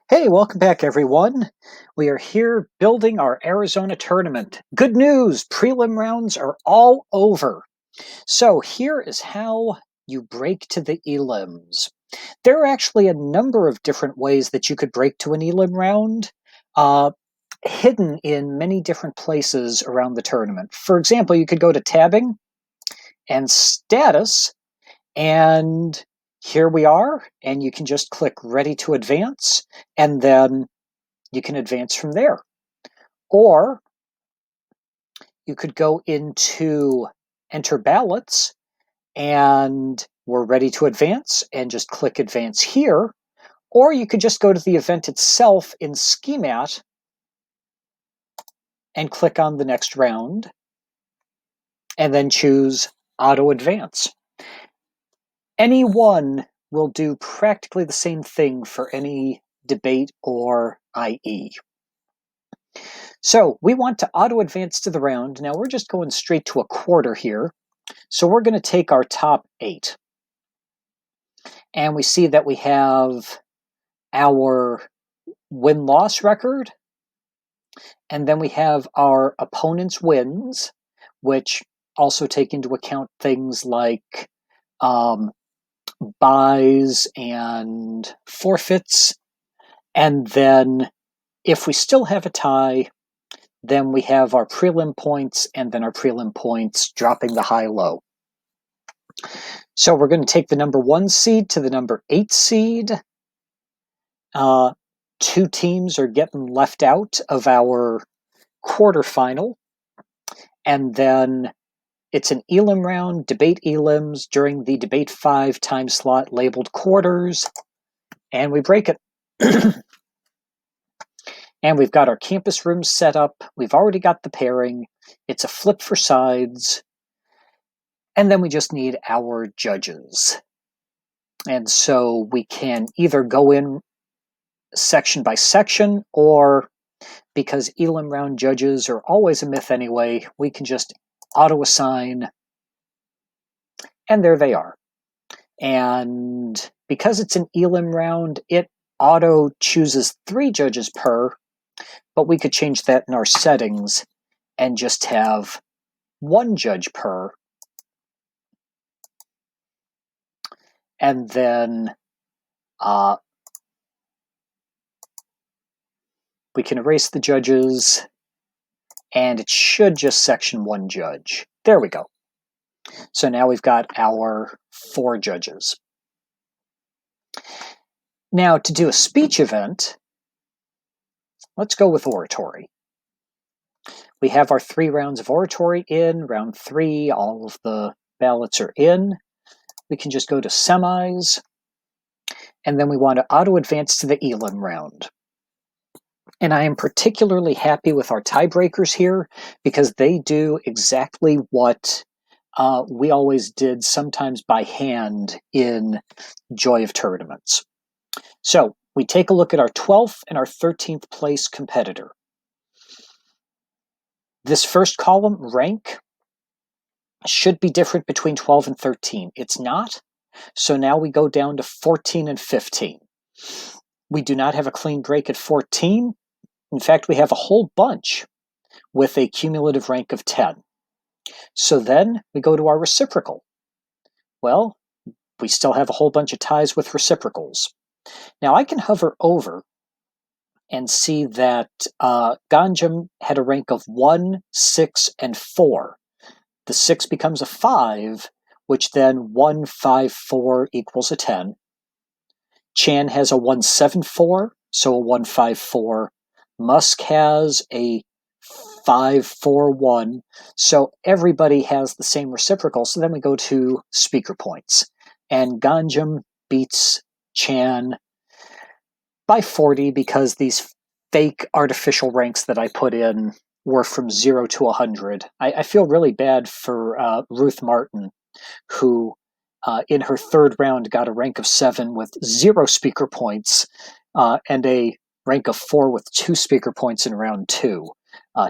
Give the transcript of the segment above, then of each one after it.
Hey, welcome back, everyone. We are here building our Arizona tournament. Good news, prelim rounds are all over. So here is how you break to the Elims. There are actually a number of different ways that you could break to an Elim round, hidden in many different places around the tournament. For example, you could go to tabbing and status, and here we are, and you can just click ready to advance, and then you can advance from there. Or you could go into enter ballots and we're ready to advance and just click advance here. Or you could just go to the event itself in Schemat and click on the next round and then choose auto advance. Any one will do practically the same thing for any debate or IE. So we want to auto advance to the round. Now we're just going straight to a quarter here. So we're going to take our top 8. And we see that we have our win-loss record. And then we have our opponent's wins, which also take into account things like buys and forfeits. And then if we still have a tie, then we have our prelim points, and then our prelim points dropping the high-low. So we're going to take the number 1 seed to the number 8 seed. 2 teams are getting left out of our quarterfinal. And then it's an Elim round, debate Elims during the debate 5 time slot labeled quarters. And we break it. And we've got our campus rooms set up. We've already got the pairing. It's a flip for sides. And then we just need our judges. And so we can either go in section by section, or because Elim round judges are always a myth anyway, we can just auto assign, and there they are. And because it's an Elim round, it auto chooses 3 judges per, but we could change that in our settings and just have 1 judge per. And then we can erase the judges, and it should just section 1 judge. There we go. So now we've got our 4 judges. Now, to do a speech event, let's go with oratory. We have our 3 rounds of oratory in. Round 3, all of the ballots are in. We can just go to semis, and then we want to auto-advance to the Elim round. And I am particularly happy with our tiebreakers here because they do exactly what we always did, sometimes by hand, in Joy of Tournaments. So we take a look at our 12th and our 13th place competitor. This first column, rank, should be different between 12 and 13. It's not. So now we go down to 14 and 15. We do not have a clean break at 14. In fact, we have a whole bunch with a cumulative rank of 10. So then we go to our reciprocal. Well, we still have a whole bunch of ties with reciprocals. Now I can hover over and see that Ganjam had a rank of 1, 6, and 4. The 6 becomes a 5, which then 1, 5, 4 equals a 10. Chan has a 1, 7, 4, so a 1, 5, 4. Musk has a 5, 4, 1. So everybody has the same reciprocal. So then we go to speaker points. And Ganjam beats Chan by 40 because these fake artificial ranks that I put in were from 0 to 100. I feel really bad for Ruth Martin, who in her 3rd round got a rank of 7 with 0 speaker points and a rank of 4 with 2 speaker points in round 2.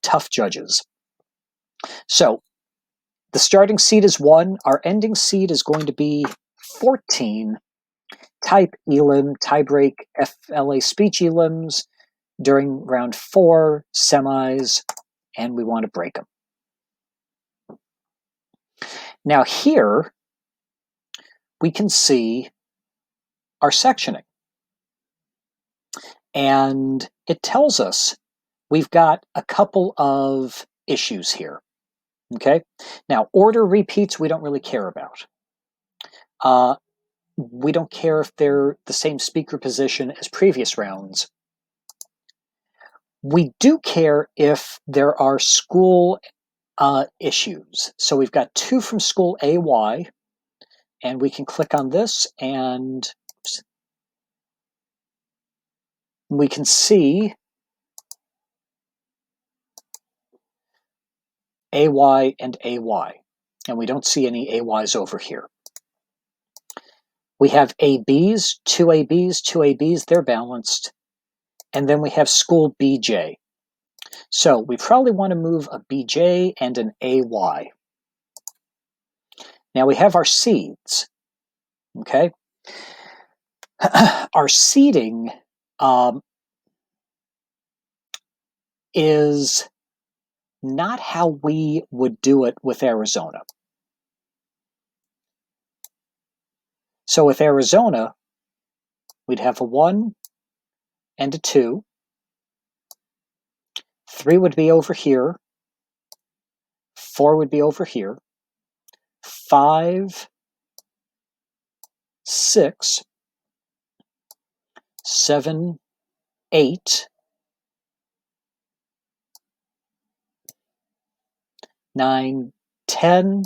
Tough judges. So the starting seed is 1. Our ending seed is going to be 14. type elim, tiebreak FLA speech elims during round 4, semis, and we want to break them. Now here, we can see our sectioning. And it tells us we've got a couple of issues here. Okay? Now, order repeats we don't really care about. We don't care if they're the same speaker position as previous rounds. We do care if there are school issues. So we've got 2 from school AY, and we can click on this and we can see AY and AY, and we don't see any AYs over here. We have ABs, 2 ABs, 2 ABs, they're balanced. And then we have school BJ. So we probably want to move a BJ and an AY. Now we have our seeds, okay? Our seeding is not how we would do it with Arizona. So with Arizona, we'd have a 1 and a 2. 3 would be over here. 4 would be over here. 5, 6, 7, 8, 9, 10,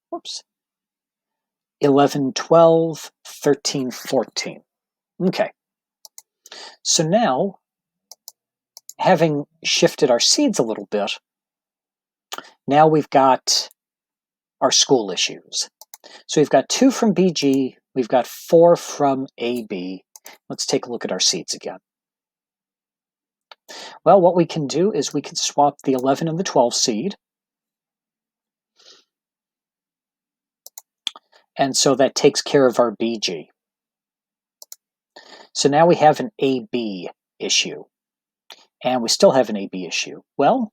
whoops, 11, 12, 13, 14. Okay. So now, having shifted our seeds a little bit, now we've got our school issues. So we've got 2 from BG, we've got 4 from AB. Let's take a look at our seeds again. Well, what we can do is we can swap the 11 and the 12 seed. And so that takes care of our BG. So now we have an AB issue. And we still have an AB issue. Well,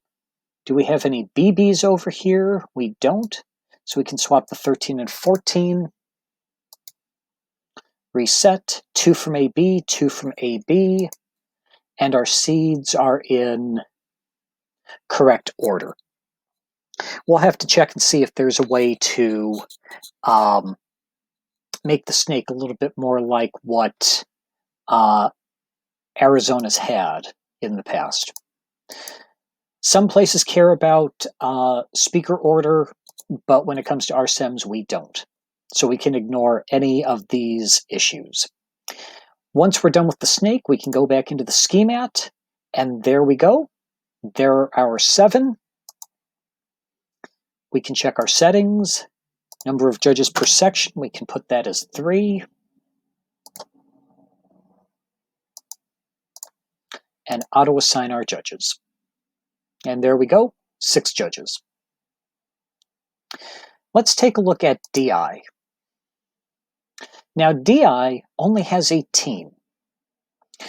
do we have any BBs over here? We don't. So we can swap the 13 and 14. Reset, 2 from AB, 2 from AB. And our seeds are in correct order. We'll have to check and see if there's a way to make the snake a little bit more like what Arizona's had in the past. Some places care about speaker order, but when it comes to our SEMs, we don't. So we can ignore any of these issues. Once we're done with the snake, we can go back into the schemat, and there we go. There are our 7. We can check our settings. Number of judges per section, we can put that as 3. And auto-assign our judges. And there we go, 6 judges. Let's take a look at DI. Now, DI only has 18.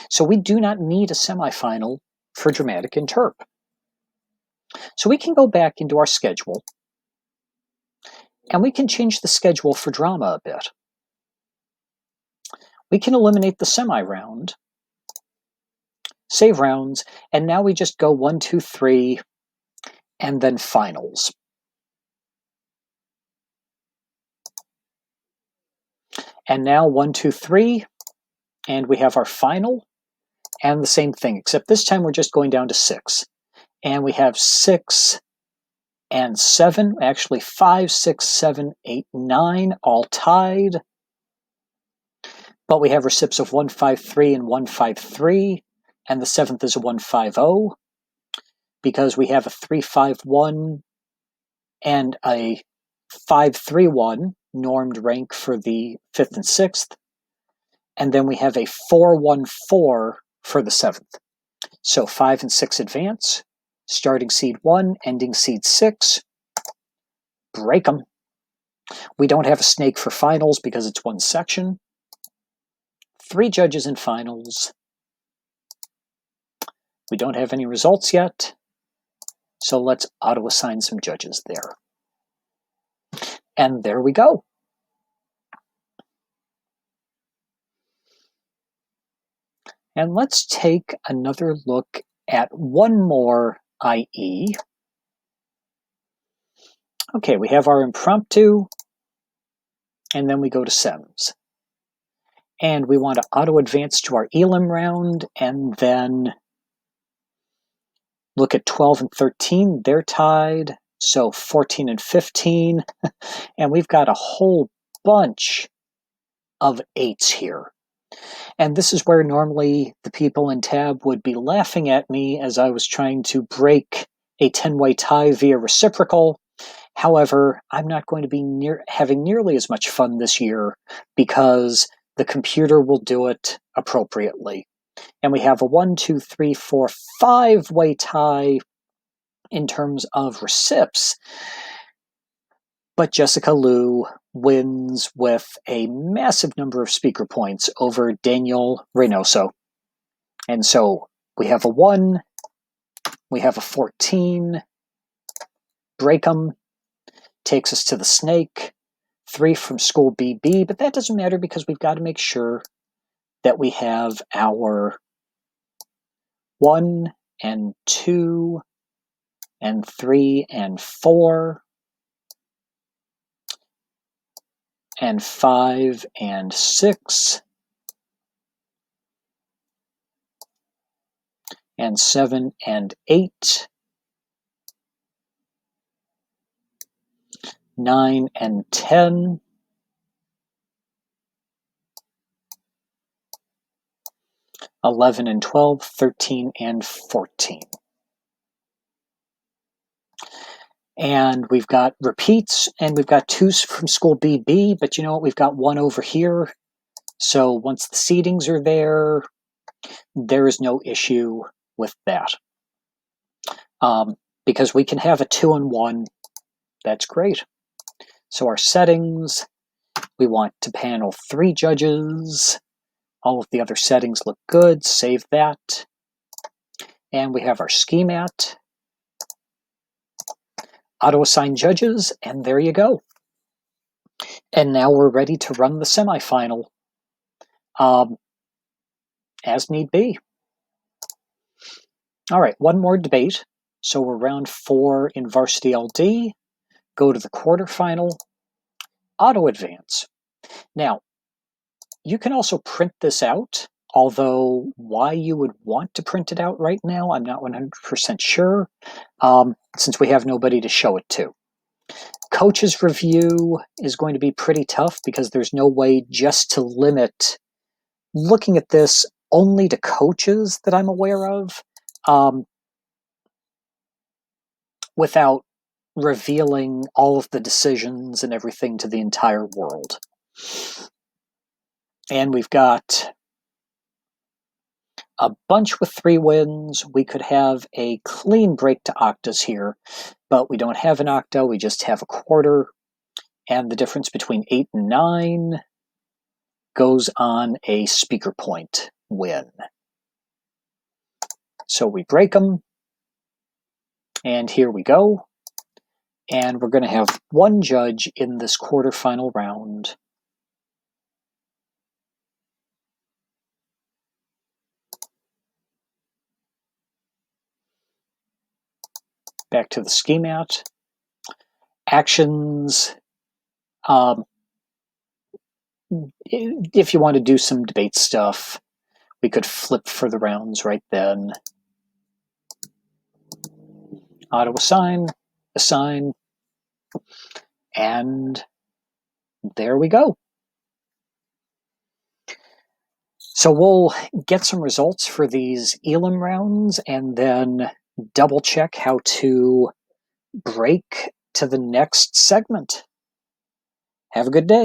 So we do not need a semifinal for dramatic interp. So we can go back into our schedule, and we can change the schedule for drama a bit. We can eliminate the semi-round, save rounds, and now we just go 1, 2, 3, and then finals. And now 1, 2, 3, and we have our final, and the same thing, except this time we're just going down to 6. And we have 6 and 7, actually 5, 6, 7, 8, 9, all tied. But we have recips of 153 and 153, and the 7th is a 150, because we have a 351 and a 531 normed rank for the 5th and 6th, and then we have a 414 for the 7th. So 5 and 6 advance, starting seed 1, ending seed 6, break them. We don't have a snake for finals because it's one section. 3 judges in finals. We don't have any results yet, so let's auto-assign some judges there. And there we go. And let's take another look at one more IE. Okay, we have our impromptu, and then we go to SEMS. And we want to auto-advance to our Elim round, and then look at 12 and 13. They're tied, so 14 and 15. And we've got a whole bunch of 8s here. And this is where normally the people in tab would be laughing at me as I was trying to break a 10-way tie via reciprocal. However, I'm not going to be having nearly as much fun this year because the computer will do it appropriately. And we have a 1, 2, 3, 4, 5-way tie in terms of recips. But Jessica Liu wins with a massive number of speaker points over Daniel Reynoso. And so we have a 1, we have a 14, break 'em, takes us to the snake, 3 from school BB, but that doesn't matter because we've got to make sure that we have our 1 and 2 and 3 and 4 and 5 and 6 and 7 and 8, 9 and 10, 11 and 12, 13 and 14. And we've got repeats, and we've got 2s from school BB, but you know what? We've got 1 over here. So once the seedings are there, there is no issue with that. Because we can have a 2 and 1. That's great. So our settings, we want to panel 3 judges. All of the other settings look good. Save that. And we have our schemat. Auto-assign judges, and there you go. And now we're ready to run the semifinal as need be. All right, one more debate. So we're round 4 in varsity LD. Go to the quarterfinal. Auto-advance. Now, you can also print this out, although why you would want to print it out right now, I'm not 100% sure, since we have nobody to show it to. Coach's review is going to be pretty tough because there's no way just to limit looking at this only to coaches that I'm aware of, without revealing all of the decisions and everything to the entire world. And we've got a bunch with 3 wins. We could have a clean break to octas here, but we don't have an octa, we just have a quarter. And the difference between 8 and 9 goes on a speaker point win. So we break them, and here we go. And we're going to have 1 judge in this quarterfinal round. Back to the schemat. Actions. If you want to do some debate stuff, we could flip for the rounds right then. Auto-assign, assign, and there we go. So we'll get some results for these Elim rounds and then double check how to break to the next segment. Have a good day.